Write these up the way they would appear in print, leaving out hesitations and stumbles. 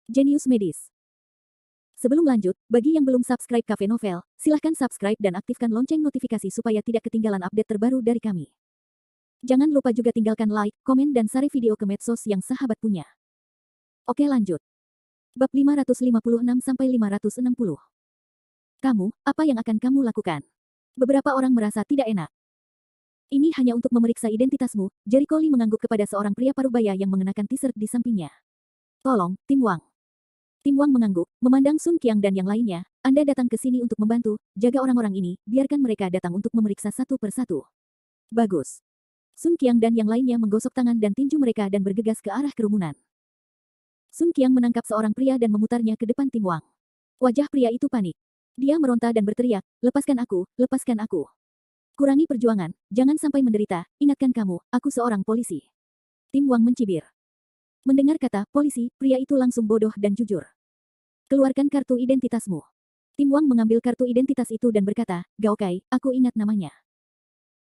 Jenius Medis. Sebelum lanjut, bagi yang belum subscribe Cafe Novel, silahkan subscribe dan aktifkan lonceng notifikasi supaya tidak ketinggalan update terbaru dari kami. Jangan lupa juga tinggalkan like, komen dan share video ke medsos yang sahabat punya. Oke lanjut. Bab 556-560. Kamu, apa yang akan kamu lakukan? Beberapa orang merasa tidak enak. Ini hanya untuk memeriksa identitasmu, Jericho Lee mengangguk kepada seorang pria parubaya yang mengenakan t-shirt di sampingnya. Tolong, Tim Wang. Tim Wang mengangguk, memandang Sun Qiang dan yang lainnya, Anda datang ke sini untuk membantu, jaga orang-orang ini, biarkan mereka datang untuk memeriksa satu persatu. Bagus. Sun Qiang dan yang lainnya menggosok tangan dan tinju mereka dan bergegas ke arah kerumunan. Sun Qiang menangkap seorang pria dan memutarnya ke depan Tim Wang. Wajah pria itu panik. Dia meronta dan berteriak, lepaskan aku, lepaskan aku. Kurangi perjuangan, jangan sampai menderita, ingatkan kamu, aku seorang polisi. Tim Wang mencibir. Mendengar kata polisi, pria itu langsung bodoh dan jujur. Keluarkan kartu identitasmu. Tim Wang mengambil kartu identitas itu dan berkata, Gao Kai, aku ingat namanya.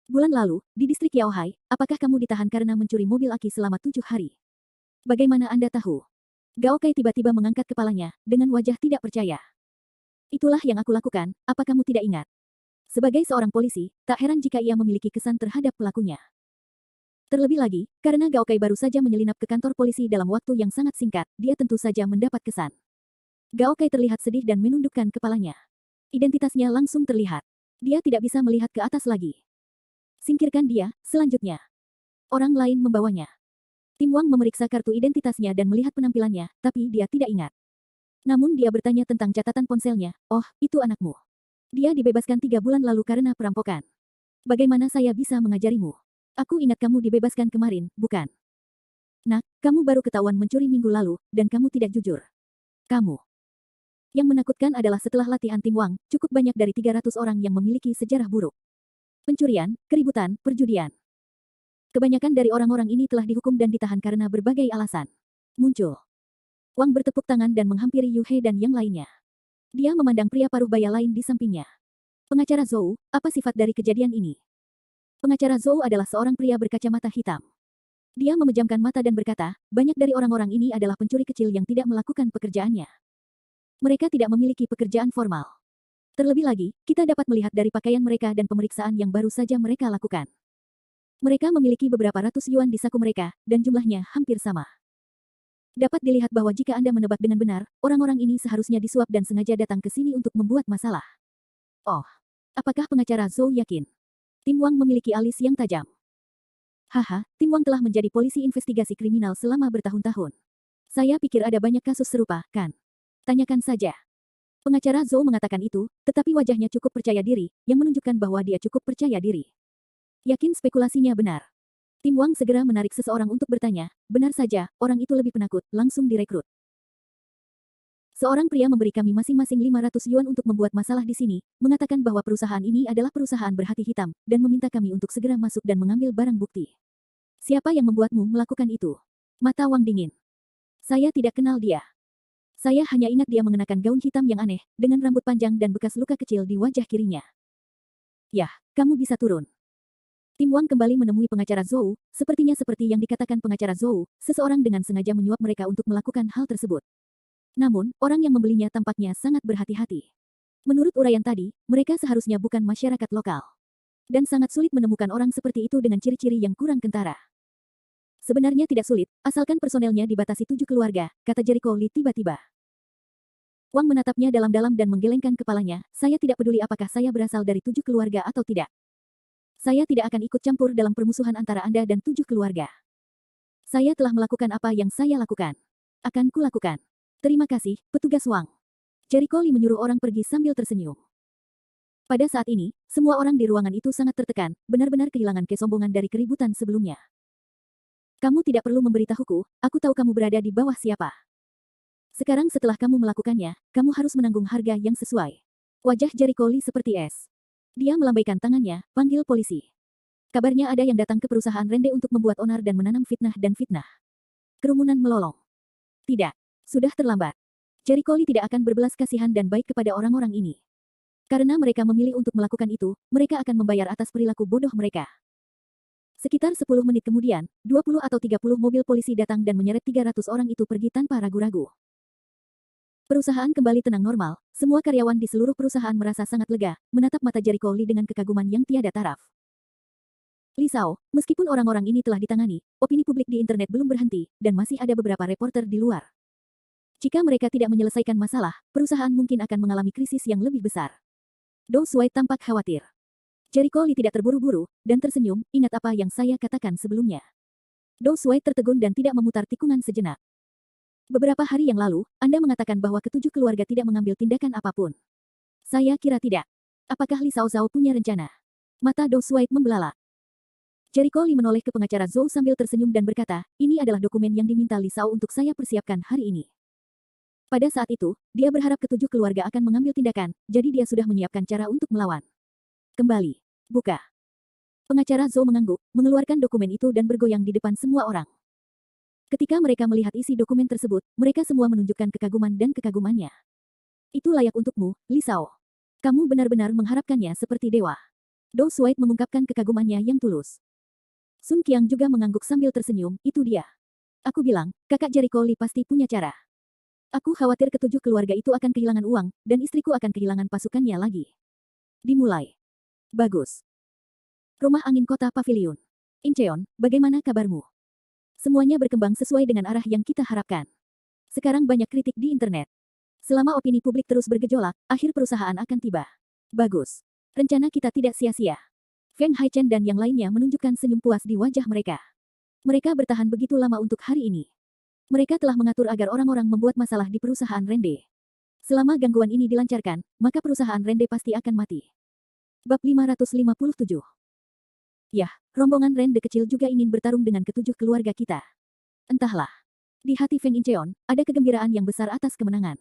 Bulan lalu, di distrik Yaohai, apakah kamu ditahan karena mencuri mobil Aki selama 7 hari? Bagaimana Anda tahu? Gao Kai tiba-tiba mengangkat kepalanya, dengan wajah tidak percaya. Itulah yang aku lakukan, apa kamu tidak ingat? Sebagai seorang polisi, tak heran jika ia memiliki kesan terhadap pelakunya. Terlebih lagi, karena Gao Kai baru saja menyelinap ke kantor polisi dalam waktu yang sangat singkat, dia tentu saja mendapat kesan. Gao Kai terlihat sedih dan menundukkan kepalanya. Identitasnya langsung terlihat. Dia tidak bisa melihat ke atas lagi. Singkirkan dia, selanjutnya. Orang lain membawanya. Tim Wang memeriksa kartu identitasnya dan melihat penampilannya, tapi dia tidak ingat. Namun dia bertanya tentang catatan ponselnya, oh, itu anakmu. Dia dibebaskan 3 bulan lalu karena perampokan. Bagaimana saya bisa mengajarimu? Aku ingat kamu dibebaskan kemarin, bukan? Nak, kamu baru ketahuan mencuri minggu lalu, dan kamu tidak jujur. Kamu. Yang menakutkan adalah setelah latihan Tim Wang, cukup banyak dari 300 orang yang memiliki sejarah buruk. Pencurian, keributan, perjudian. Kebanyakan dari orang-orang ini telah dihukum dan ditahan karena berbagai alasan. Muncul. Wang bertepuk tangan dan menghampiri Yu He dan yang lainnya. Dia memandang pria parubaya lain di sampingnya. Pengacara Zhou, apa sifat dari kejadian ini? Pengacara Zhou adalah seorang pria berkacamata hitam. Dia memejamkan mata dan berkata, banyak dari orang-orang ini adalah pencuri kecil yang tidak melakukan pekerjaannya. Mereka tidak memiliki pekerjaan formal. Terlebih lagi, kita dapat melihat dari pakaian mereka dan pemeriksaan yang baru saja mereka lakukan. Mereka memiliki beberapa ratus yuan di saku mereka, dan jumlahnya hampir sama. Dapat dilihat bahwa jika Anda menebak dengan benar, orang-orang ini seharusnya disuap dan sengaja datang ke sini untuk membuat masalah. Oh, apakah pengacara Zhou yakin? Tim Wang memiliki alis yang tajam. Haha, Tim Wang telah menjadi polisi investigasi kriminal selama bertahun-tahun. Saya pikir ada banyak kasus serupa, kan? Tanyakan saja. Pengacara Zhou mengatakan itu, tetapi wajahnya cukup percaya diri, yang menunjukkan bahwa dia cukup percaya diri. Yakin spekulasinya benar. Tim Wang segera menarik seseorang untuk bertanya, benar saja, orang itu lebih penakut, langsung direkrut. Seorang pria memberi kami masing-masing 500 yuan untuk membuat masalah di sini, mengatakan bahwa perusahaan ini adalah perusahaan berhati hitam, dan meminta kami untuk segera masuk dan mengambil barang bukti. Siapa yang membuatmu melakukan itu? Mata Wang dingin. Saya tidak kenal dia. Saya hanya ingat dia mengenakan gaun hitam yang aneh, dengan rambut panjang dan bekas luka kecil di wajah kirinya. Yah, kamu bisa turun. Tim Wang kembali menemui pengacara Zhou, sepertinya seperti yang dikatakan pengacara Zhou, seseorang dengan sengaja menyuap mereka untuk melakukan hal tersebut. Namun, orang yang membelinya tampaknya sangat berhati-hati. Menurut uraian tadi, mereka seharusnya bukan masyarakat lokal. Dan sangat sulit menemukan orang seperti itu dengan ciri-ciri yang kurang kentara. Sebenarnya tidak sulit, asalkan personelnya dibatasi 7 keluarga, kata Jericho Lee tiba-tiba. Wang menatapnya dalam-dalam dan menggelengkan kepalanya, saya tidak peduli apakah saya berasal dari 7 keluarga atau tidak. Saya tidak akan ikut campur dalam permusuhan antara Anda dan 7 keluarga. Saya telah melakukan apa yang saya lakukan. Akan kulakukan. Terima kasih, petugas Wang. Jericho Lee menyuruh orang pergi sambil tersenyum. Pada saat ini, semua orang di ruangan itu sangat tertekan, benar-benar kehilangan kesombongan dari keributan sebelumnya. Kamu tidak perlu memberitahuku, aku tahu kamu berada di bawah siapa. Sekarang setelah kamu melakukannya, kamu harus menanggung harga yang sesuai. Wajah Jericho Lee seperti es. Dia melambaikan tangannya, panggil polisi. Kabarnya ada yang datang ke perusahaan Rende untuk membuat onar dan menanam fitnah dan fitnah. Kerumunan melolong. Tidak, sudah terlambat. Jericho Lee tidak akan berbelas kasihan dan baik kepada orang-orang ini. Karena mereka memilih untuk melakukan itu, mereka akan membayar atas perilaku bodoh mereka. Sekitar 10 menit kemudian, 20 atau 30 mobil polisi datang dan menyeret 300 orang itu pergi tanpa ragu-ragu. Perusahaan kembali tenang normal, semua karyawan di seluruh perusahaan merasa sangat lega, menatap mata Jericho Lee dengan kekaguman yang tiada taraf. Li Shao, meskipun orang-orang ini telah ditangani, opini publik di internet belum berhenti, dan masih ada beberapa reporter di luar. Jika mereka tidak menyelesaikan masalah, perusahaan mungkin akan mengalami krisis yang lebih besar. Dou Shuai tampak khawatir. Jericho Lee tidak terburu-buru, dan tersenyum, ingat apa yang saya katakan sebelumnya. Dou Shuai tertegun dan tidak memutar tikungan sejenak. Beberapa hari yang lalu, Anda mengatakan bahwa ketujuh keluarga tidak mengambil tindakan apapun. Saya kira tidak. Apakah Li Shao Zhao punya rencana? Mata Dou Shuai membelalak. Jericho Lee menoleh ke pengacara Zhou sambil tersenyum dan berkata, ini adalah dokumen yang diminta Li Shao untuk saya persiapkan hari ini. Pada saat itu, dia berharap ketujuh keluarga akan mengambil tindakan, jadi dia sudah menyiapkan cara untuk melawan. Kembali. Buka. Pengacara Zhou mengangguk, mengeluarkan dokumen itu dan bergoyang di depan semua orang. Ketika mereka melihat isi dokumen tersebut, mereka semua menunjukkan kekaguman dan kekagumannya. Itu layak untukmu, Li Shao. Kamu benar-benar mengharapkannya seperti dewa. Dou Shuai mengungkapkan kekagumannya yang tulus. Sun Qiang juga mengangguk sambil tersenyum, itu dia. Aku bilang, kakak Jericho Lee pasti punya cara. Aku khawatir ketujuh keluarga itu akan kehilangan uang, dan istriku akan kehilangan pasukannya lagi. Dimulai. Bagus. Rumah angin kota Pavilion. Incheon, bagaimana kabarmu? Semuanya berkembang sesuai dengan arah yang kita harapkan. Sekarang banyak kritik di internet. Selama opini publik terus bergejolak, akhir perusahaan akan tiba. Bagus. Rencana kita tidak sia-sia. Feng Haichen dan yang lainnya menunjukkan senyum puas di wajah mereka. Mereka bertahan begitu lama untuk hari ini. Mereka telah mengatur agar orang-orang membuat masalah di perusahaan Rende. Selama gangguan ini dilancarkan, maka perusahaan Rende pasti akan mati. Bab 557. Yah, rombongan Rende kecil juga ingin bertarung dengan ketujuh keluarga kita. Entahlah. Di hati Feng Incheon, ada kegembiraan yang besar atas kemenangan.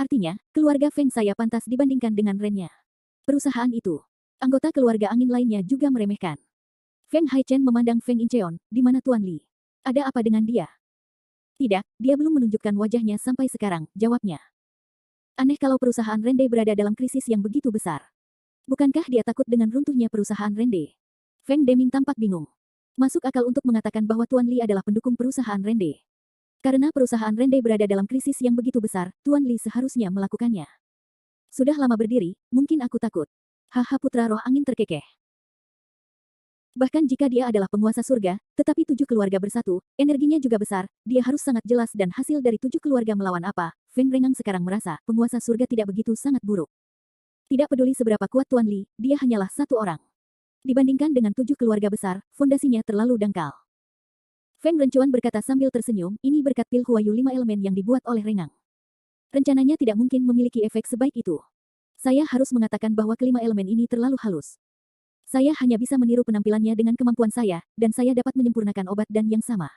Artinya, keluarga Feng saya pantas dibandingkan dengan Rennya. Perusahaan itu. Anggota keluarga angin lainnya juga meremehkan. Feng Haichen memandang Feng Incheon, di mana Tuan Li? Ada apa dengan dia? Tidak, dia belum menunjukkan wajahnya sampai sekarang, jawabnya. Aneh kalau perusahaan Rende berada dalam krisis yang begitu besar. Bukankah dia takut dengan runtuhnya perusahaan Rende? Feng Deming tampak bingung. Masuk akal untuk mengatakan bahwa Tuan Li adalah pendukung perusahaan Rende. Karena perusahaan Rende berada dalam krisis yang begitu besar, Tuan Li seharusnya melakukannya. Sudah lama berdiri, mungkin aku takut. Haha putra roh angin terkekeh. Bahkan jika dia adalah penguasa surga, tetapi tujuh keluarga bersatu, energinya juga besar, dia harus sangat jelas dan hasil dari tujuh keluarga melawan apa, Feng Rengang sekarang merasa, penguasa surga tidak begitu sangat buruk. Tidak peduli seberapa kuat Tuan Li, dia hanyalah satu orang. Dibandingkan dengan tujuh keluarga besar, fondasinya terlalu dangkal. Feng Rencuan berkata sambil tersenyum, ini berkat pil Huayu 5 elemen yang dibuat oleh Rengang. Rencananya tidak mungkin memiliki efek sebaik itu. Saya harus mengatakan bahwa kelima elemen ini terlalu halus. Saya hanya bisa meniru penampilannya dengan kemampuan saya, dan saya dapat menyempurnakan obat dan yang sama.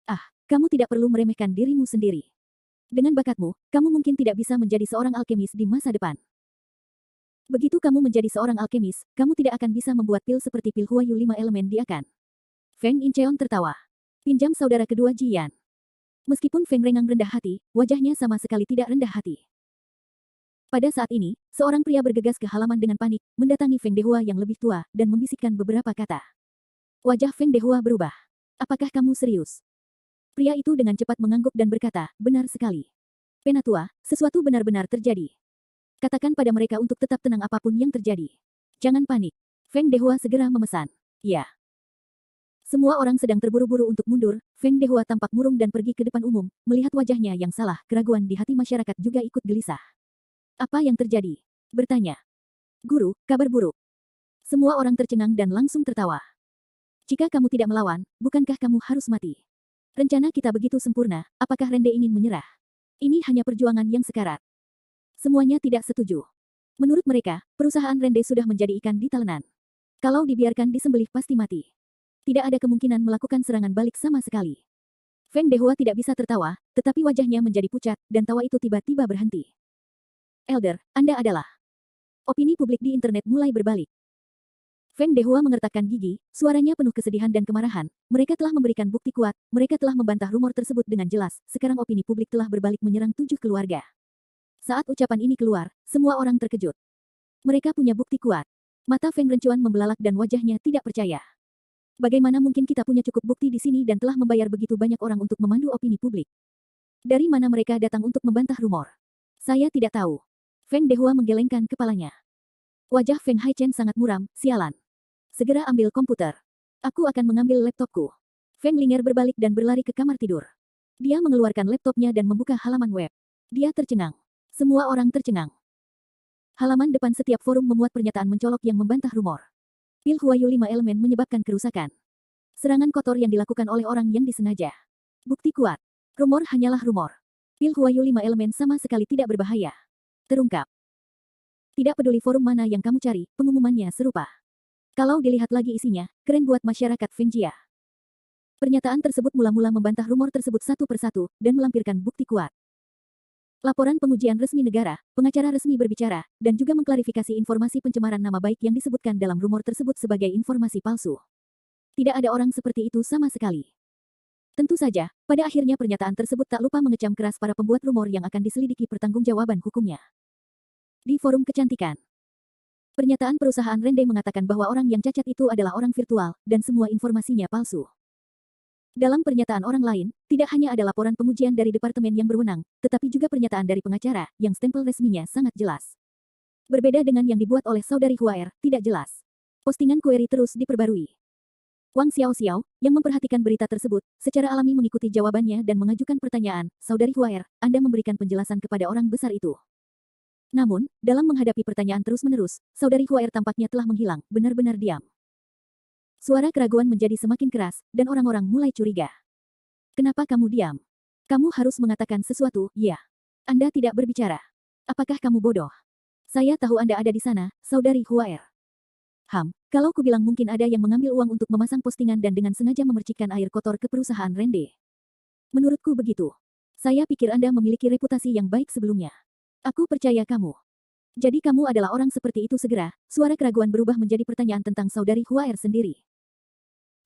Ah, kamu tidak perlu meremehkan dirimu sendiri. Dengan bakatmu, kamu mungkin tidak bisa menjadi seorang alkemis di masa depan. Begitu kamu menjadi seorang alkemis, kamu tidak akan bisa membuat pil seperti pil Huayu 5 elemen di akan. Feng Incheon tertawa. Pinjam saudara kedua Jian. Meskipun Feng Rengang rendah hati, wajahnya sama sekali tidak rendah hati. Pada saat ini, seorang pria bergegas ke halaman dengan panik, mendatangi Feng Dehua yang lebih tua, dan membisikkan beberapa kata. Wajah Feng Dehua berubah. Apakah kamu serius? Pria itu dengan cepat mengangguk dan berkata, benar sekali. Penatua, sesuatu benar-benar terjadi. Katakan pada mereka untuk tetap tenang apapun yang terjadi. Jangan panik. Feng Dehua segera memesan. Ya. Semua orang sedang terburu-buru untuk mundur, Feng Dehua tampak murung dan pergi ke depan umum, melihat wajahnya yang salah, keraguan di hati masyarakat juga ikut gelisah. Apa yang terjadi? Bertanya. Guru, kabar buruk. Semua orang tercengang dan langsung tertawa. Jika kamu tidak melawan, bukankah kamu harus mati? Rencana kita begitu sempurna, apakah Rende ingin menyerah? Ini hanya perjuangan yang sekarat. Semuanya tidak setuju. Menurut mereka, perusahaan Rende sudah menjadi ikan di talenan. Kalau dibiarkan disembelih pasti mati. Tidak ada kemungkinan melakukan serangan balik sama sekali. Feng Dehua tidak bisa tertawa, tetapi wajahnya menjadi pucat, dan tawa itu tiba-tiba berhenti. Elder, Anda adalah. Opini publik di internet mulai berbalik. Feng Dehua mengertakkan gigi, suaranya penuh kesedihan dan kemarahan. Mereka telah memberikan bukti kuat, mereka telah membantah rumor tersebut dengan jelas, sekarang opini publik telah berbalik menyerang tujuh keluarga. Saat ucapan ini keluar, semua orang terkejut. Mereka punya bukti kuat. Mata Feng Rencuan membelalak dan wajahnya tidak percaya. Bagaimana mungkin kita punya cukup bukti di sini dan telah membayar begitu banyak orang untuk memandu opini publik? Dari mana mereka datang untuk membantah rumor? Saya tidak tahu. Feng Dehua menggelengkan kepalanya. Wajah Feng Haichen sangat muram, sialan. Segera ambil komputer. Aku akan mengambil laptopku. Feng Linger berbalik dan berlari ke kamar tidur. Dia mengeluarkan laptopnya dan membuka halaman web. Dia tercengang. Semua orang tercengang. Halaman depan setiap forum memuat pernyataan mencolok yang membantah rumor. Pil Huayu 5 elemen menyebabkan kerusakan. Serangan kotor yang dilakukan oleh orang yang disengaja. Bukti kuat. Rumor hanyalah rumor. Pil Huayu 5 elemen sama sekali tidak berbahaya. Terungkap. Tidak peduli forum mana yang kamu cari, pengumumannya serupa. Kalau dilihat lagi isinya, keren buat masyarakat Fengjia. Pernyataan tersebut mula-mula membantah rumor tersebut satu persatu, dan melampirkan bukti kuat. Laporan pengujian resmi negara, pengacara resmi berbicara, dan juga mengklarifikasi informasi pencemaran nama baik yang disebutkan dalam rumor tersebut sebagai informasi palsu. Tidak ada orang seperti itu sama sekali. Tentu saja, pada akhirnya pernyataan tersebut tak lupa mengecam keras para pembuat rumor yang akan diselidiki pertanggungjawaban hukumnya. Di forum kecantikan, pernyataan perusahaan Rende mengatakan bahwa orang yang cacat itu adalah orang virtual, dan semua informasinya palsu. Dalam pernyataan orang lain, tidak hanya ada laporan pengujian dari departemen yang berwenang, tetapi juga pernyataan dari pengacara, yang stempel resminya sangat jelas. Berbeda dengan yang dibuat oleh saudari Huaer, tidak jelas. Postingan query terus diperbarui. Wang Xiao, yang memperhatikan berita tersebut, secara alami mengikuti jawabannya dan mengajukan pertanyaan, saudari Huaer, Anda memberikan penjelasan kepada orang besar itu. Namun, dalam menghadapi pertanyaan terus-menerus, saudari Huaer tampaknya telah menghilang, benar-benar diam. Suara keraguan menjadi semakin keras, dan orang-orang mulai curiga. Kenapa kamu diam? Kamu harus mengatakan sesuatu, ya. Anda tidak berbicara. Apakah kamu bodoh? Saya tahu Anda ada di sana, saudari Huaer. Kalau ku bilang mungkin ada yang mengambil uang untuk memasang postingan dan dengan sengaja memercikkan air kotor ke perusahaan Rende. Menurutku begitu. Saya pikir Anda memiliki reputasi yang baik sebelumnya. Aku percaya kamu. Jadi kamu adalah orang seperti itu segera, suara keraguan berubah menjadi pertanyaan tentang saudari Huaer sendiri.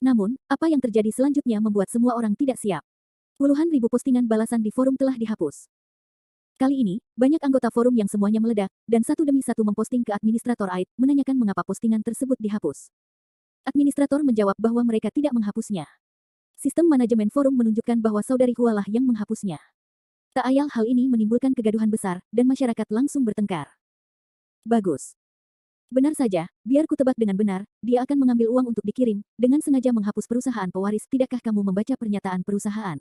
Namun, apa yang terjadi selanjutnya membuat semua orang tidak siap. Puluhan ribu postingan balasan di forum telah dihapus. Kali ini, banyak anggota forum yang semuanya meledak, dan satu demi satu memposting ke administrator AID, menanyakan mengapa postingan tersebut dihapus. Administrator menjawab bahwa mereka tidak menghapusnya. Sistem manajemen forum menunjukkan bahwa saudari Hua lah yang menghapusnya. Tak ayal hal ini menimbulkan kegaduhan besar, dan masyarakat langsung bertengkar. Bagus. Benar saja, biar ku tebak dengan benar, dia akan mengambil uang untuk dikirim, dengan sengaja menghapus perusahaan pewaris. Tidakkah kamu membaca pernyataan perusahaan?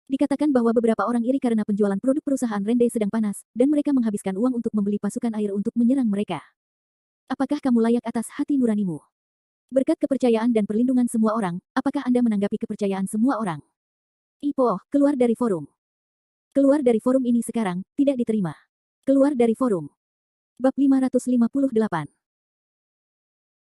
Dikatakan bahwa beberapa orang iri karena penjualan produk perusahaan Rende sedang panas, dan mereka menghabiskan uang untuk membeli pasukan air untuk menyerang mereka. Apakah kamu layak atas hati nuranimu? Berkat kepercayaan dan perlindungan semua orang, apakah Anda menanggapi kepercayaan semua orang? Ipo, keluar dari forum. Keluar dari forum ini sekarang, tidak diterima. Keluar dari forum. Bab 558.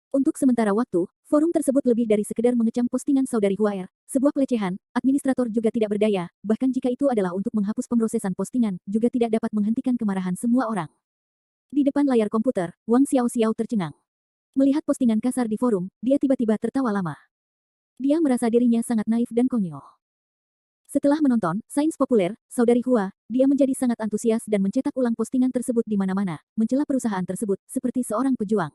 Untuk sementara waktu, forum tersebut lebih dari sekedar mengecam postingan saudari Huaer, sebuah pelecehan, administrator juga tidak berdaya, bahkan jika itu adalah untuk menghapus pemrosesan postingan, juga tidak dapat menghentikan kemarahan semua orang. Di depan layar komputer, Wang Xiao tercengang. Melihat postingan kasar di forum, dia tiba-tiba tertawa lama. Dia merasa dirinya sangat naif dan konyol. Setelah menonton Sains Populer, saudari Hua, dia menjadi sangat antusias dan mencetak ulang postingan tersebut di mana-mana, mencela perusahaan tersebut, seperti seorang pejuang.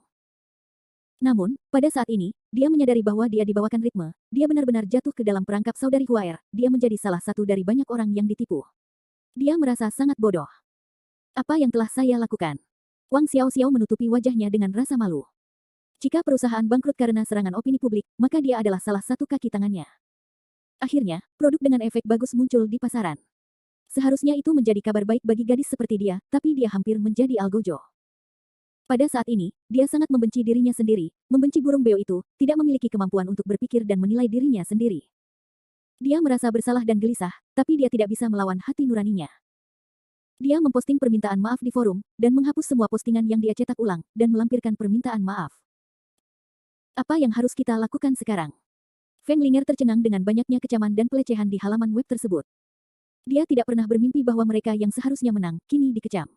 Namun, pada saat ini, dia menyadari bahwa dia dibawakan ritme, dia benar-benar jatuh ke dalam perangkap saudari Huaer, dia menjadi salah satu dari banyak orang yang ditipu. Dia merasa sangat bodoh. Apa yang telah saya lakukan? Wang Xiao menutupi wajahnya dengan rasa malu. Jika perusahaan bangkrut karena serangan opini publik, maka dia adalah salah satu kaki tangannya. Akhirnya, produk dengan efek bagus muncul di pasaran. Seharusnya itu menjadi kabar baik bagi gadis seperti dia, tapi dia hampir menjadi algojo. Pada saat ini, dia sangat membenci dirinya sendiri, membenci burung beo itu, tidak memiliki kemampuan untuk berpikir dan menilai dirinya sendiri. Dia merasa bersalah dan gelisah, tapi dia tidak bisa melawan hati nuraninya. Dia memposting permintaan maaf di forum, dan menghapus semua postingan yang dia cetak ulang, dan melampirkan permintaan maaf. Apa yang harus kita lakukan sekarang? Feng Linger tercengang dengan banyaknya kecaman dan pelecehan di halaman web tersebut. Dia tidak pernah bermimpi bahwa mereka yang seharusnya menang, kini dikecam.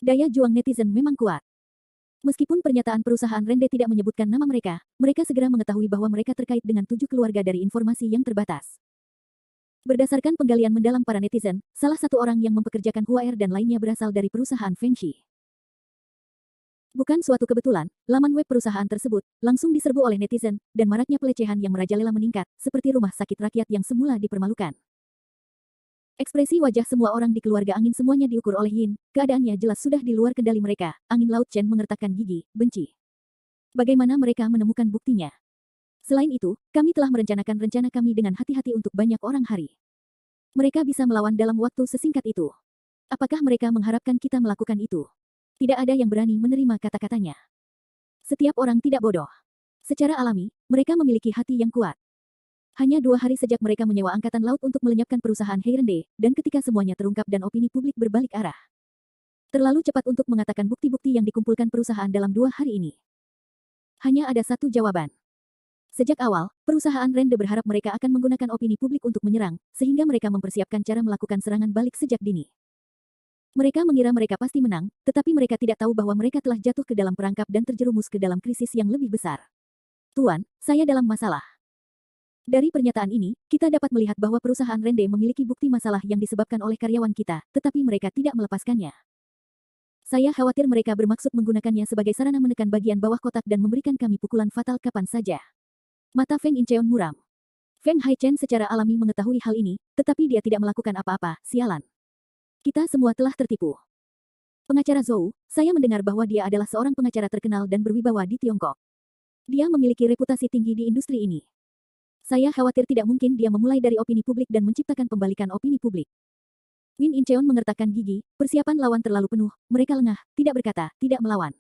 Daya juang netizen memang kuat. Meskipun pernyataan perusahaan Rende tidak menyebutkan nama mereka, mereka segera mengetahui bahwa mereka terkait dengan 7 keluarga dari informasi yang terbatas. Berdasarkan penggalian mendalam para netizen, salah satu orang yang mempekerjakan Huaer dan lainnya berasal dari perusahaan Fengshi. Bukan suatu kebetulan, laman web perusahaan tersebut langsung diserbu oleh netizen, dan maraknya pelecehan yang merajalela meningkat, seperti rumah sakit rakyat yang semula dipermalukan. Ekspresi wajah semua orang di keluarga angin semuanya diukur oleh Yin. Keadaannya jelas sudah di luar kendali mereka. Angin Laut Chen mengertakkan gigi, benci. Bagaimana mereka menemukan buktinya? Selain itu, kami telah merencanakan rencana kami dengan hati-hati untuk banyak orang hari. Mereka bisa melawan dalam waktu sesingkat itu. Apakah mereka mengharapkan kita melakukan itu? Tidak ada yang berani menerima kata-katanya. Setiap orang tidak bodoh. Secara alami, mereka memiliki hati yang kuat. Hanya 2 hari sejak mereka menyewa angkatan laut untuk melenyapkan perusahaan Heirende, dan ketika semuanya terungkap dan opini publik berbalik arah. Terlalu cepat untuk mengatakan bukti-bukti yang dikumpulkan perusahaan dalam 2 hari ini. Hanya ada satu jawaban. Sejak awal, perusahaan Rende berharap mereka akan menggunakan opini publik untuk menyerang, sehingga mereka mempersiapkan cara melakukan serangan balik sejak dini. Mereka mengira mereka pasti menang, tetapi mereka tidak tahu bahwa mereka telah jatuh ke dalam perangkap dan terjerumus ke dalam krisis yang lebih besar. Tuan, saya dalam masalah. Dari pernyataan ini, kita dapat melihat bahwa perusahaan Rende memiliki bukti masalah yang disebabkan oleh karyawan kita, tetapi mereka tidak melepaskannya. Saya khawatir mereka bermaksud menggunakannya sebagai sarana menekan bagian bawah kotak dan memberikan kami pukulan fatal kapan saja. Mata Feng Incheon muram. Feng Haichen secara alami mengetahui hal ini, tetapi dia tidak melakukan apa-apa, sialan. Kita semua telah tertipu. Pengacara Zhou, saya mendengar bahwa dia adalah seorang pengacara terkenal dan berwibawa di Tiongkok. Dia memiliki reputasi tinggi di industri ini. Saya khawatir tidak mungkin dia memulai dari opini publik dan menciptakan pembalikan opini publik. Win Incheon mengertakkan gigi, persiapan lawan terlalu penuh, mereka lengah, tidak berkata, tidak melawan.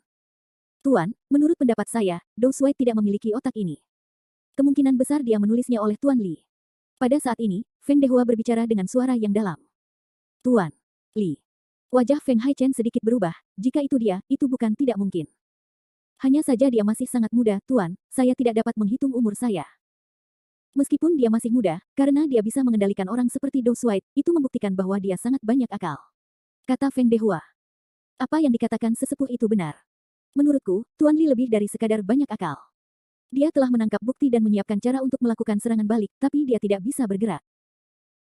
Tuan, menurut pendapat saya, Dou Shuai tidak memiliki otak ini. Kemungkinan besar dia menulisnya oleh Tuan Li. Pada saat ini, Feng Dehua berbicara dengan suara yang dalam. Tuan Li. Wajah Feng Haichen sedikit berubah, jika itu dia, itu bukan tidak mungkin. Hanya saja dia masih sangat muda, Tuan, saya tidak dapat menghitung umur saya. Meskipun dia masih muda, karena dia bisa mengendalikan orang seperti Dou Shuai, itu membuktikan bahwa dia sangat banyak akal. Kata Feng Dehua. Apa yang dikatakan sesepuh itu benar. Menurutku, Tuan Li lebih dari sekadar banyak akal. Dia telah menangkap bukti dan menyiapkan cara untuk melakukan serangan balik, tapi dia tidak bisa bergerak.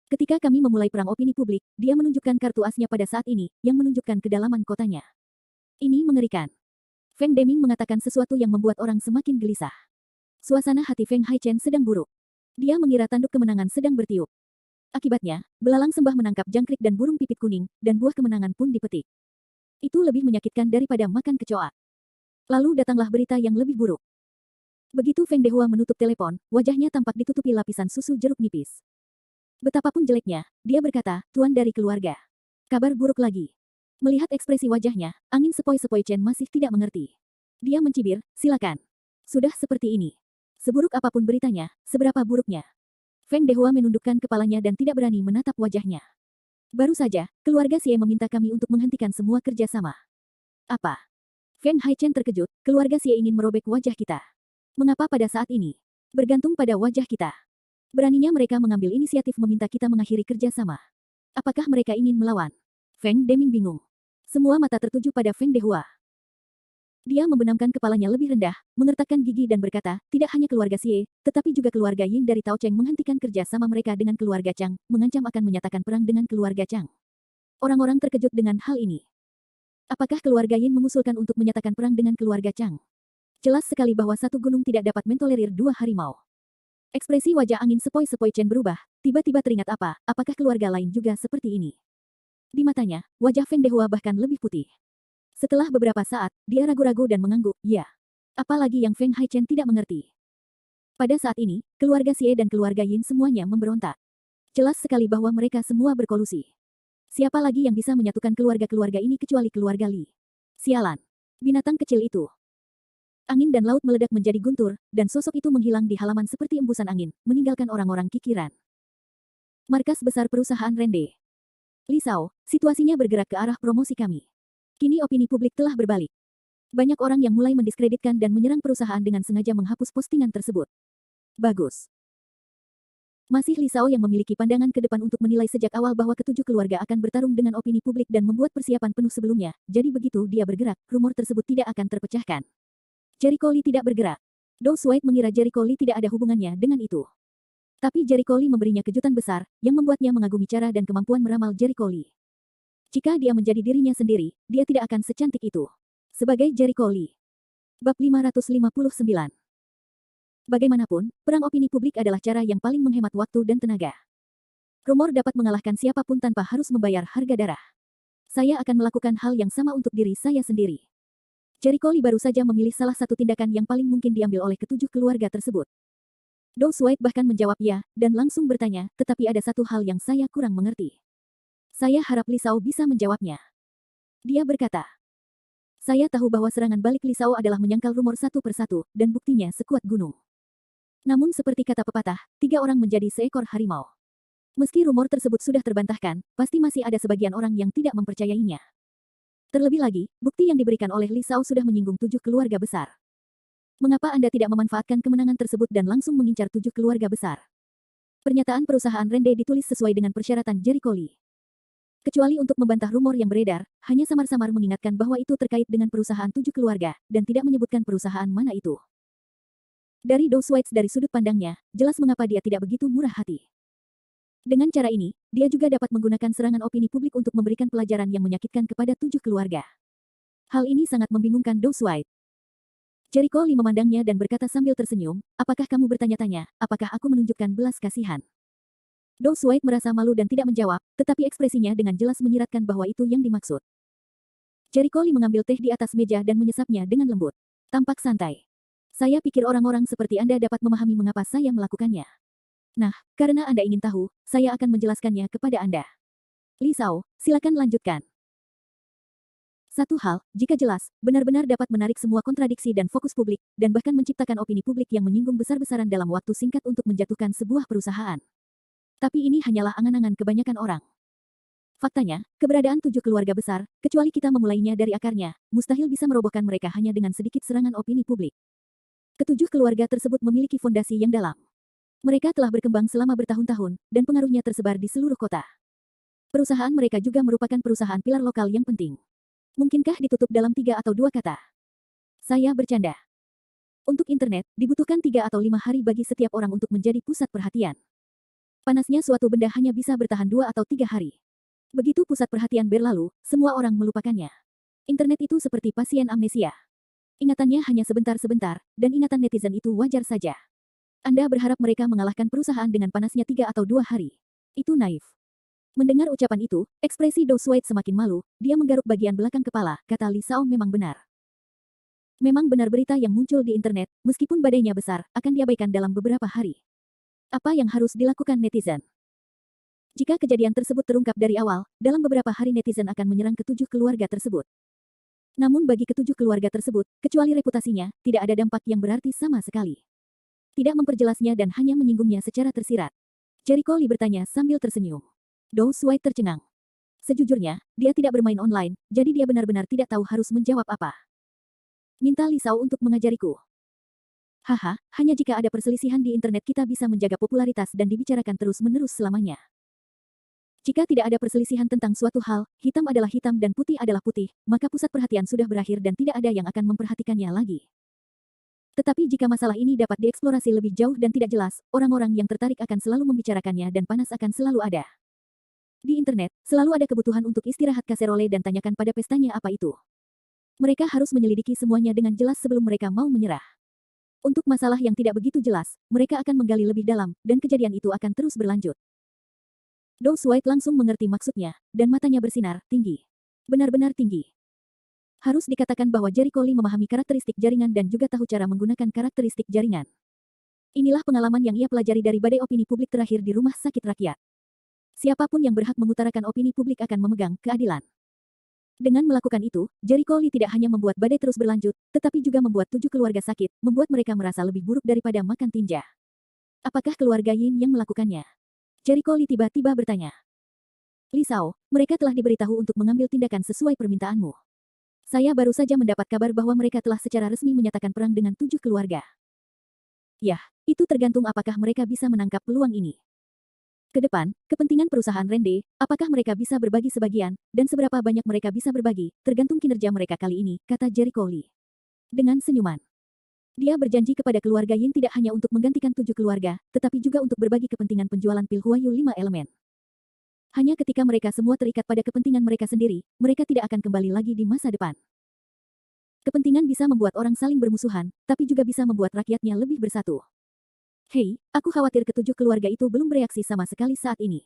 Ketika kami memulai perang opini publik, dia menunjukkan kartu asnya pada saat ini, yang menunjukkan kedalaman kotanya. Ini mengerikan. Feng Deming mengatakan sesuatu yang membuat orang semakin gelisah. Suasana hati Feng Haichen sedang buruk. Dia mengira tanduk kemenangan sedang bertiup. Akibatnya, belalang sembah menangkap jangkrik dan burung pipit kuning, dan buah kemenangan pun dipetik. Itu lebih menyakitkan daripada makan kecoa. Lalu datanglah berita yang lebih buruk. Begitu Feng Dehua menutup telepon, wajahnya tampak ditutupi lapisan susu jeruk nipis. Betapapun jeleknya, dia berkata, Tuan dari keluarga. Kabar buruk lagi. Melihat ekspresi wajahnya, angin sepoi-sepoi Chen masih tidak mengerti. Dia mencibir, silakan. Sudah seperti ini. Seburuk apapun beritanya, seberapa buruknya. Feng Dehua menundukkan kepalanya dan tidak berani menatap wajahnya. Baru saja, keluarga Xie meminta kami untuk menghentikan semua kerjasama. Apa? Feng Haichen terkejut, keluarga Xie ingin merobek wajah kita. Mengapa pada saat ini? Bergantung pada wajah kita. Beraninya mereka mengambil inisiatif meminta kita mengakhiri kerjasama. Apakah mereka ingin melawan? Feng Deming bingung. Semua mata tertuju pada Feng Dehua. Dia membenamkan kepalanya lebih rendah, mengertakkan gigi dan berkata, tidak hanya keluarga Xie, tetapi juga keluarga Yin dari Tao Cheng menghentikan kerja sama mereka dengan keluarga Chang, mengancam akan menyatakan perang dengan keluarga Chang. Orang-orang terkejut dengan hal ini. Apakah keluarga Yin mengusulkan untuk menyatakan perang dengan keluarga Chang? Jelas sekali bahwa satu gunung tidak dapat mentolerir 2 harimau. Ekspresi wajah angin sepoi-sepoi Chen berubah, tiba-tiba teringat apakah keluarga lain juga seperti ini? Di matanya, wajah Feng Dehua bahkan lebih putih. Setelah beberapa saat, dia ragu-ragu dan mengangguk, ya. Apalagi yang Feng Haichen tidak mengerti. Pada saat ini, keluarga Xie dan keluarga Yin semuanya memberontak. Jelas sekali bahwa mereka semua berkolusi. Siapa lagi yang bisa menyatukan keluarga-keluarga ini kecuali keluarga Li? Sialan. Binatang kecil itu. Angin dan laut meledak menjadi guntur, dan sosok itu menghilang di halaman seperti embusan angin, meninggalkan orang-orang kikiran. Markas besar perusahaan Rende. Li Shao, situasinya bergerak ke arah promosi kami. Kini opini publik telah berbalik. Banyak orang yang mulai mendiskreditkan dan menyerang perusahaan dengan sengaja menghapus postingan tersebut. Bagus. Masih Li Shao yang memiliki pandangan ke depan untuk menilai sejak awal bahwa ketujuh keluarga akan bertarung dengan opini publik dan membuat persiapan penuh sebelumnya, jadi begitu dia bergerak, rumor tersebut tidak akan terpecahkan. Jericho Li tidak bergerak. Dou Shuai mengira Jericho Li tidak ada hubungannya dengan itu. Tapi Jericho Li memberinya kejutan besar, yang membuatnya mengagumi cara dan kemampuan meramal Jericho Li. Jika dia menjadi dirinya sendiri, dia tidak akan secantik itu. Sebagai Jericho Li. Bab 559. Bagaimanapun, perang opini publik adalah cara yang paling menghemat waktu dan tenaga. Rumor dapat mengalahkan siapapun tanpa harus membayar harga darah. Saya akan melakukan hal yang sama untuk diri saya sendiri. Jericho Lee baru saja memilih salah satu tindakan yang paling mungkin diambil oleh ketujuh keluarga tersebut. Dou Shuai bahkan menjawab ya, dan langsung bertanya, tetapi ada satu hal yang saya kurang mengerti. Saya harap Li Shao bisa menjawabnya. Dia berkata, saya tahu bahwa serangan balik Li Shao adalah menyangkal rumor satu persatu, dan buktinya sekuat gunung. Namun seperti kata pepatah, 3 orang menjadi seekor harimau. Meski rumor tersebut sudah terbantahkan, pasti masih ada sebagian orang yang tidak mempercayainya. Terlebih lagi, bukti yang diberikan oleh Li Shao sudah menyinggung 7 keluarga besar. Mengapa Anda tidak memanfaatkan kemenangan tersebut dan langsung mengincar 7 keluarga besar? Pernyataan perusahaan Rende ditulis sesuai dengan persyaratan Jericho Lee. Kecuali untuk membantah rumor yang beredar, hanya samar-samar mengingatkan bahwa itu terkait dengan perusahaan 7 keluarga, dan tidak menyebutkan perusahaan mana itu. Dari Dou Shuai dari sudut pandangnya, jelas mengapa dia tidak begitu murah hati. Dengan cara ini, dia juga dapat menggunakan serangan opini publik untuk memberikan pelajaran yang menyakitkan kepada 7 keluarga. Hal ini sangat membingungkan Dou Shuai. Jericho Lee memandangnya dan berkata sambil tersenyum, apakah kamu bertanya-tanya, apakah aku menunjukkan belas kasihan? Dou Shuai merasa malu dan tidak menjawab, tetapi ekspresinya dengan jelas menyiratkan bahwa itu yang dimaksud. Jericho Lee mengambil teh di atas meja dan menyesapnya dengan lembut. Tampak santai. Saya pikir orang-orang seperti Anda dapat memahami mengapa saya melakukannya. Nah, karena Anda ingin tahu, saya akan menjelaskannya kepada Anda. Li Shao, silakan lanjutkan. Satu hal, jika jelas, benar-benar dapat menarik semua kontradiksi dan fokus publik, dan bahkan menciptakan opini publik yang menyinggung besar-besaran dalam waktu singkat untuk menjatuhkan sebuah perusahaan. Tapi ini hanyalah angan-angan kebanyakan orang. Faktanya, keberadaan 7 keluarga besar, kecuali kita memulainya dari akarnya, mustahil bisa merobohkan mereka hanya dengan sedikit serangan opini publik. Ketujuh keluarga tersebut memiliki fondasi yang dalam. Mereka telah berkembang selama bertahun-tahun, dan pengaruhnya tersebar di seluruh kota. Perusahaan mereka juga merupakan perusahaan pilar lokal yang penting. Mungkinkah ditutup dalam 3 atau 2 kata? Saya bercanda. Untuk internet, dibutuhkan 3 atau 5 hari bagi setiap orang untuk menjadi pusat perhatian. Panasnya suatu benda hanya bisa bertahan 2 atau 3 hari. Begitu pusat perhatian berlalu, semua orang melupakannya. Internet itu seperti pasien amnesia. Ingatannya hanya sebentar-sebentar, dan ingatan netizen itu wajar saja. Anda berharap mereka mengalahkan perusahaan dengan panasnya 3 atau 2 hari. Itu naif. Mendengar ucapan itu, ekspresi Dou Shuai semakin malu, dia menggaruk bagian belakang kepala, kata Li Shao memang benar. Memang benar berita yang muncul di internet, meskipun badainya besar, akan diabaikan dalam beberapa hari. Apa yang harus dilakukan netizen? Jika kejadian tersebut terungkap dari awal, dalam beberapa hari netizen akan menyerang ketujuh keluarga tersebut. Namun bagi ketujuh keluarga tersebut, kecuali reputasinya, tidak ada dampak yang berarti sama sekali. Tidak memperjelasnya dan hanya menyinggungnya secara tersirat. Jericho Lee bertanya sambil tersenyum. Dou Shuai tercengang. Sejujurnya, dia tidak bermain online, jadi dia benar-benar tidak tahu harus menjawab apa. Minta Li Shao untuk mengajariku. Haha, hanya jika ada perselisihan di internet kita bisa menjaga popularitas dan dibicarakan terus-menerus selamanya. Jika tidak ada perselisihan tentang suatu hal, hitam adalah hitam dan putih adalah putih, maka pusat perhatian sudah berakhir dan tidak ada yang akan memperhatikannya lagi. Tetapi jika masalah ini dapat dieksplorasi lebih jauh dan tidak jelas, orang-orang yang tertarik akan selalu membicarakannya dan panas akan selalu ada. Di internet, selalu ada kebutuhan untuk istirahat kaserole dan tanyakan pada pestanya apa itu. Mereka harus menyelidiki semuanya dengan jelas sebelum mereka mau menyerah. Untuk masalah yang tidak begitu jelas, mereka akan menggali lebih dalam, dan kejadian itu akan terus berlanjut. Dou Shuai langsung mengerti maksudnya, dan matanya bersinar, tinggi. Benar-benar tinggi. Harus dikatakan bahwa Jericho Lee memahami karakteristik jaringan dan juga tahu cara menggunakan karakteristik jaringan. Inilah pengalaman yang ia pelajari dari badai opini publik terakhir di rumah sakit rakyat. Siapapun yang berhak mengutarakan opini publik akan memegang keadilan. Dengan melakukan itu, Jericho Lee tidak hanya membuat badai terus berlanjut, tetapi juga membuat 7 keluarga sakit, membuat mereka merasa lebih buruk daripada makan tinja. Apakah keluarga Yin yang melakukannya? Jericho Lee tiba-tiba bertanya. Li Shao, mereka telah diberitahu untuk mengambil tindakan sesuai permintaanmu. Saya baru saja mendapat kabar bahwa mereka telah secara resmi menyatakan perang dengan 7 keluarga. Yah, itu tergantung apakah mereka bisa menangkap peluang ini. Ke depan, kepentingan perusahaan Rende, apakah mereka bisa berbagi sebagian, dan seberapa banyak mereka bisa berbagi, tergantung kinerja mereka kali ini, kata Jericho Lee. Dengan senyuman. Dia berjanji kepada keluarga Yin tidak hanya untuk menggantikan 7 keluarga, tetapi juga untuk berbagi kepentingan penjualan pil Huayu 5 elemen. Hanya ketika mereka semua terikat pada kepentingan mereka sendiri, mereka tidak akan kembali lagi di masa depan. Kepentingan bisa membuat orang saling bermusuhan, tapi juga bisa membuat rakyatnya lebih bersatu. Hei, aku khawatir ketujuh keluarga itu belum bereaksi sama sekali saat ini.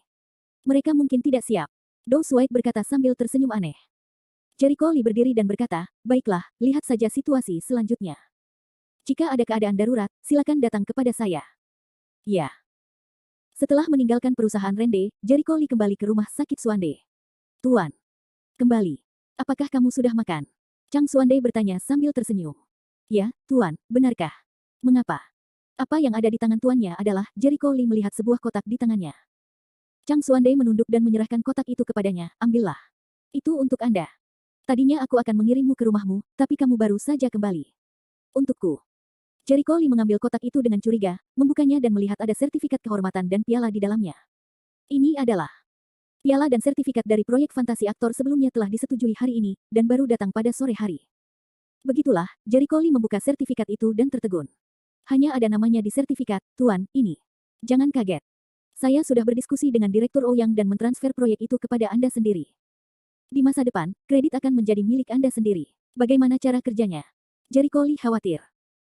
Mereka mungkin tidak siap. Dou Suai berkata sambil tersenyum aneh. Jericho Lee berdiri dan berkata, baiklah, lihat saja situasi selanjutnya. Jika ada keadaan darurat, silakan datang kepada saya. Ya. Setelah meninggalkan perusahaan Rende, Jericho Lee kembali ke rumah sakit Suande. Tuan. Kembali. Apakah kamu sudah makan? Chang Suande bertanya sambil tersenyum. Ya, Tuan, benarkah? Mengapa? Apa yang ada di tangan tuannya adalah, Jericho Lee melihat sebuah kotak di tangannya. Chang Suande menunduk dan menyerahkan kotak itu kepadanya, ambillah. Itu untuk Anda. Tadinya aku akan mengirimmu ke rumahmu, tapi kamu baru saja kembali. Untukku. Jericho Lee mengambil kotak itu dengan curiga, membukanya dan melihat ada sertifikat kehormatan dan piala di dalamnya. Ini adalah piala dan sertifikat dari proyek fantasi aktor sebelumnya telah disetujui hari ini, dan baru datang pada sore hari. Begitulah, Jericho Lee membuka sertifikat itu dan tertegun. Hanya ada namanya di sertifikat, Tuan, ini. Jangan kaget. Saya sudah berdiskusi dengan Direktur Ouyang dan mentransfer proyek itu kepada Anda sendiri. Di masa depan, kredit akan menjadi milik Anda sendiri. Bagaimana cara kerjanya? Jericho Lee khawatir.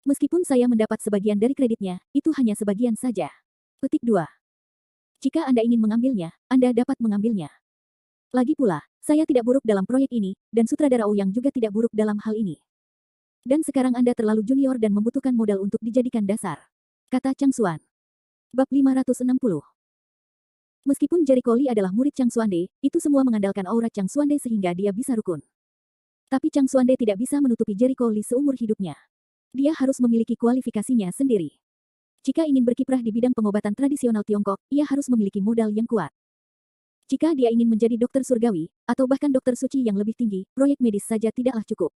Meskipun saya mendapat sebagian dari kreditnya, itu hanya sebagian saja. Petik 2. Jika Anda ingin mengambilnya, Anda dapat mengambilnya. Lagi pula, saya tidak buruk dalam proyek ini, dan sutradara Ouyang juga tidak buruk dalam hal ini. Dan sekarang Anda terlalu junior dan membutuhkan modal untuk dijadikan dasar. Kata Chang Xuan. Bab 560. Meskipun Jericho Lee adalah murid Chang Xuande, itu semua mengandalkan aura Chang Xuande sehingga dia bisa rukun. Tapi Chang Xuande tidak bisa menutupi Jericho Lee seumur hidupnya. Dia harus memiliki kualifikasinya sendiri. Jika ingin berkiprah di bidang pengobatan tradisional Tiongkok, ia harus memiliki modal yang kuat. Jika dia ingin menjadi dokter surgawi, atau bahkan dokter suci yang lebih tinggi, proyek medis saja tidaklah cukup.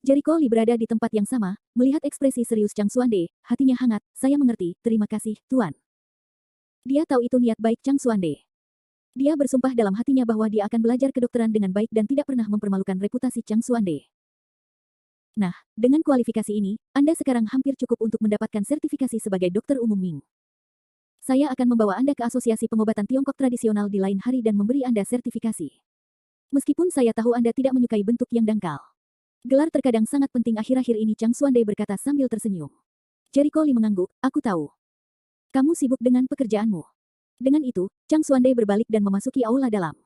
Jericho Lee berada di tempat yang sama, melihat ekspresi serius Chang Xuande, hatinya hangat, saya mengerti, terima kasih, Tuan. Dia tahu itu niat baik Chang Xuande. Dia bersumpah dalam hatinya bahwa dia akan belajar kedokteran dengan baik dan tidak pernah mempermalukan reputasi Chang Xuande. Nah, dengan kualifikasi ini, Anda sekarang hampir cukup untuk mendapatkan sertifikasi sebagai dokter umum Ming. Saya akan membawa Anda ke Asosiasi Pengobatan Tiongkok Tradisional di lain hari dan memberi Anda sertifikasi. Meskipun saya tahu Anda tidak menyukai bentuk yang dangkal. Gelar terkadang sangat penting akhir-akhir ini Chang Xuande berkata sambil tersenyum. Jericho Lee mengangguk, aku tahu. Kamu sibuk dengan pekerjaanmu. Dengan itu, Chang Xuande berbalik dan memasuki aula dalam.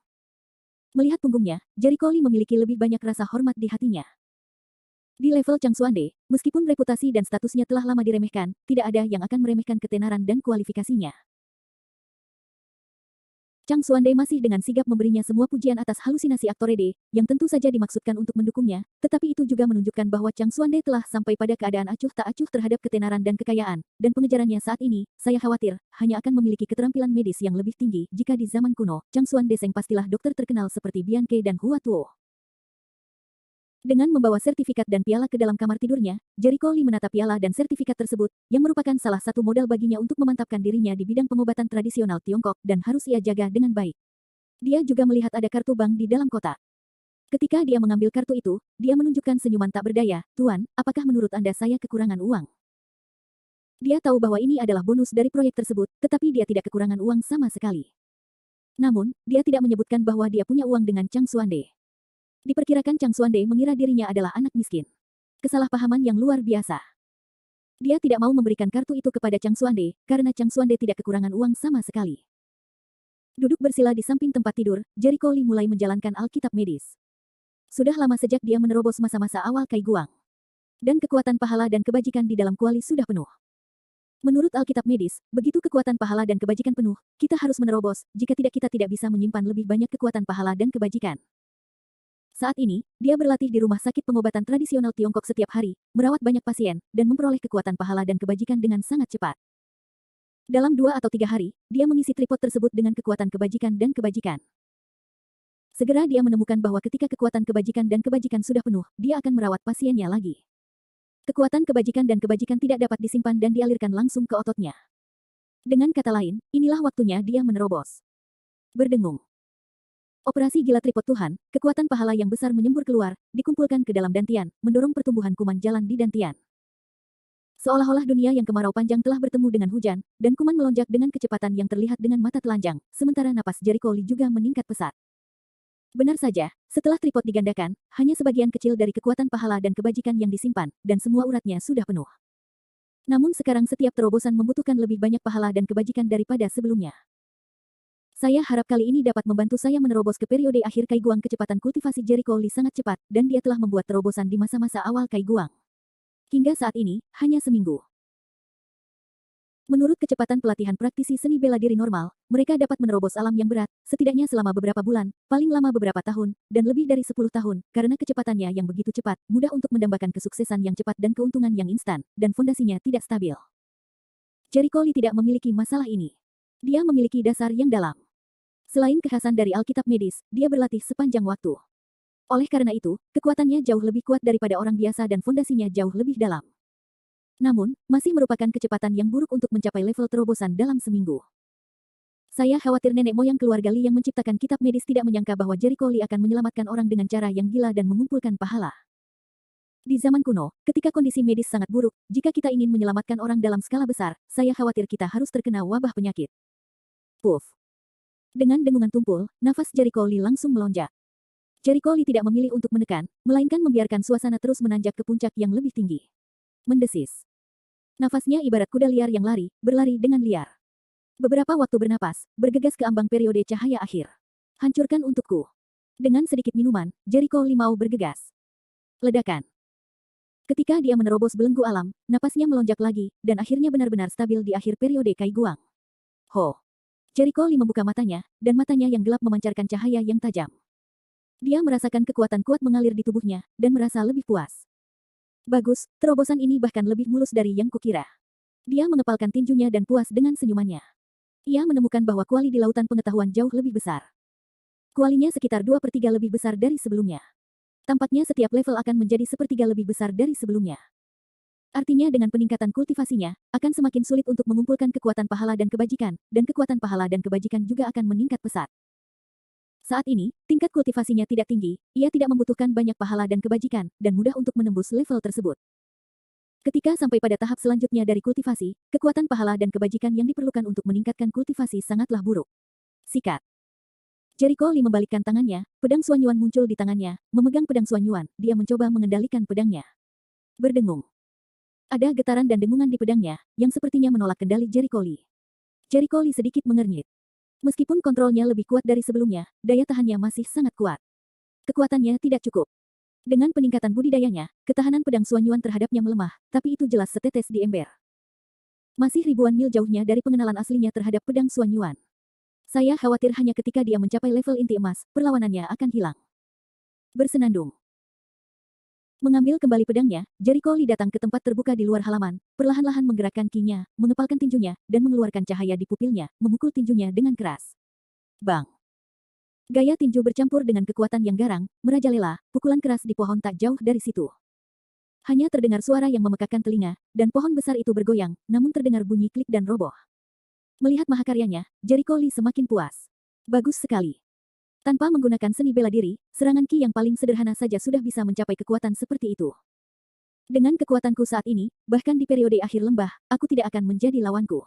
Melihat punggungnya, Jericho Lee memiliki lebih banyak rasa hormat di hatinya. Di level Chang Xuande, meskipun reputasi dan statusnya telah lama diremehkan, tidak ada yang akan meremehkan ketenaran dan kualifikasinya. Chang Xuande masih dengan sigap memberinya semua pujian atas halusinasi aktor Ede, yang tentu saja dimaksudkan untuk mendukungnya, tetapi itu juga menunjukkan bahwa Chang Xuande telah sampai pada keadaan acuh tak acuh terhadap ketenaran dan kekayaan, dan pengejarannya saat ini, saya khawatir, hanya akan memiliki keterampilan medis yang lebih tinggi jika di zaman kuno, Chang Xuande Seng pastilah dokter terkenal seperti Bian Ke dan Hua Tuo. Dengan membawa sertifikat dan piala ke dalam kamar tidurnya, Jericho Lee menatap piala dan sertifikat tersebut, yang merupakan salah satu modal baginya untuk memantapkan dirinya di bidang pengobatan tradisional Tiongkok dan harus ia jaga dengan baik. Dia juga melihat ada kartu bank di dalam kotak. Ketika dia mengambil kartu itu, dia menunjukkan senyuman tak berdaya, Tuan, apakah menurut Anda saya kekurangan uang? Dia tahu bahwa ini adalah bonus dari proyek tersebut, tetapi dia tidak kekurangan uang sama sekali. Namun, dia tidak menyebutkan bahwa dia punya uang dengan Chang Xuande. Diperkirakan Chang Xuande mengira dirinya adalah anak miskin. Kesalahpahaman yang luar biasa. Dia tidak mau memberikan kartu itu kepada Chang Xuande, karena Chang Xuande tidak kekurangan uang sama sekali. Duduk bersila di samping tempat tidur, Jericho Lee mulai menjalankan Alkitab medis. Sudah lama sejak dia menerobos masa-masa awal Kai Guang. Dan kekuatan pahala dan kebajikan di dalam kuali sudah penuh. Menurut Alkitab medis, begitu kekuatan pahala dan kebajikan penuh, kita harus menerobos, jika tidak kita tidak bisa menyimpan lebih banyak kekuatan pahala dan kebajikan. Saat ini, dia berlatih di rumah sakit pengobatan tradisional Tiongkok setiap hari, merawat banyak pasien, dan memperoleh kekuatan pahala dan kebajikan dengan sangat cepat. Dalam 2 atau 3 hari, dia mengisi tripod tersebut dengan kekuatan kebajikan dan kebajikan. Segera dia menemukan bahwa ketika kekuatan kebajikan dan kebajikan sudah penuh, dia akan merawat pasiennya lagi. Kekuatan kebajikan dan kebajikan tidak dapat disimpan dan dialirkan langsung ke ototnya. Dengan kata lain, inilah waktunya dia menerobos. Berdengung. Operasi gila tripod Tuhan, kekuatan pahala yang besar menyembur keluar, dikumpulkan ke dalam dantian, mendorong pertumbuhan kuman jalan di dantian. Seolah-olah dunia yang kemarau panjang telah bertemu dengan hujan, dan kuman melonjak dengan kecepatan yang terlihat dengan mata telanjang, sementara napas Jericho Lee juga meningkat pesat. Benar saja, setelah tripod digandakan, hanya sebagian kecil dari kekuatan pahala dan kebajikan yang disimpan, dan semua uratnya sudah penuh. Namun sekarang setiap terobosan membutuhkan lebih banyak pahala dan kebajikan daripada sebelumnya. Saya harap kali ini dapat membantu saya menerobos ke periode akhir Kai Guang. Kecepatan kultivasi Jericho Lee sangat cepat, dan dia telah membuat terobosan di masa-masa awal Kai Guang. Hingga saat ini, hanya seminggu. Menurut kecepatan pelatihan praktisi seni bela diri normal, mereka dapat menerobos alam yang berat, setidaknya selama beberapa bulan, paling lama beberapa tahun, dan lebih dari 10 tahun, karena kecepatannya yang begitu cepat, mudah untuk mendambakan kesuksesan yang cepat dan keuntungan yang instan, dan fondasinya tidak stabil. Jericho Lee tidak memiliki masalah ini. Dia memiliki dasar yang dalam. Selain kekhasan dari Alkitab medis, dia berlatih sepanjang waktu. Oleh karena itu, kekuatannya jauh lebih kuat daripada orang biasa dan fondasinya jauh lebih dalam. Namun, masih merupakan kecepatan yang buruk untuk mencapai level terobosan dalam seminggu. Saya khawatir nenek moyang keluarga Lee yang menciptakan kitab medis tidak menyangka bahwa Jericho Lee akan menyelamatkan orang dengan cara yang gila dan mengumpulkan pahala. Di zaman kuno, ketika kondisi medis sangat buruk, jika kita ingin menyelamatkan orang dalam skala besar, saya khawatir kita harus terkena wabah penyakit. Puff. Dengan dengungan tumpul, nafas Jericho Lee langsung melonjak. Jericho Lee tidak memilih untuk menekan, melainkan membiarkan suasana terus menanjak ke puncak yang lebih tinggi. Mendesis. Nafasnya ibarat kuda liar yang berlari dengan liar. Beberapa waktu bernapas, bergegas ke ambang periode cahaya akhir. Hancurkan untukku. Dengan sedikit minuman, Jericho Lee mau bergegas. Ledakan. Ketika dia menerobos belenggu alam, napasnya melonjak lagi, dan akhirnya benar-benar stabil di akhir periode Kai Guang. Ho! Jericho Lee membuka matanya, dan matanya yang gelap memancarkan cahaya yang tajam. Dia merasakan kekuatan kuat mengalir di tubuhnya, dan merasa lebih puas. Bagus, terobosan ini bahkan lebih mulus dari yang kukira. Dia mengepalkan tinjunya dan puas dengan senyumannya. Ia menemukan bahwa kuali di lautan pengetahuan jauh lebih besar. Kualinya sekitar 2/3 lebih besar dari sebelumnya. Tampaknya setiap level akan menjadi 1/3 lebih besar dari sebelumnya. Artinya dengan peningkatan kultivasinya, akan semakin sulit untuk mengumpulkan kekuatan pahala dan kebajikan, dan kekuatan pahala dan kebajikan juga akan meningkat pesat. Saat ini, tingkat kultivasinya tidak tinggi, ia tidak membutuhkan banyak pahala dan kebajikan, dan mudah untuk menembus level tersebut. Ketika sampai pada tahap selanjutnya dari kultivasi, kekuatan pahala dan kebajikan yang diperlukan untuk meningkatkan kultivasi sangatlah buruk. Sikat. Jericho Lee membalikkan tangannya, pedang Suanyuan muncul di tangannya, memegang pedang Suanyuan, dia mencoba mengendalikan pedangnya. Berdengung. Ada getaran dan dengungan di pedangnya, yang sepertinya menolak kendali Jericho Lee. Jericho Lee sedikit mengernyit. Meskipun kontrolnya lebih kuat dari sebelumnya, daya tahannya masih sangat kuat. Kekuatannya tidak cukup. Dengan peningkatan budidayanya, ketahanan pedang Suanyuan terhadapnya melemah, tapi itu jelas setetes di ember. Masih ribuan mil jauhnya dari pengenalan aslinya terhadap pedang Suanyuan. Saya khawatir hanya ketika dia mencapai level inti emas, perlawanannya akan hilang. Bersenandung. Mengambil kembali pedangnya, Jericho Lee datang ke tempat terbuka di luar halaman, perlahan-lahan menggerakkan kinya, mengepalkan tinjunya, dan mengeluarkan cahaya di pupilnya, memukul tinjunya dengan keras. Bang! Gaya tinju bercampur dengan kekuatan yang garang, merajalela, pukulan keras di pohon tak jauh dari situ. Hanya terdengar suara yang memekakkan telinga, dan pohon besar itu bergoyang, namun terdengar bunyi klik dan roboh. Melihat mahakaryanya, Jericho Lee semakin puas. Bagus sekali. Tanpa menggunakan seni bela diri, serangan ki yang paling sederhana saja sudah bisa mencapai kekuatan seperti itu. Dengan kekuatanku saat ini, bahkan di periode akhir lembah, aku tidak akan menjadi lawanku.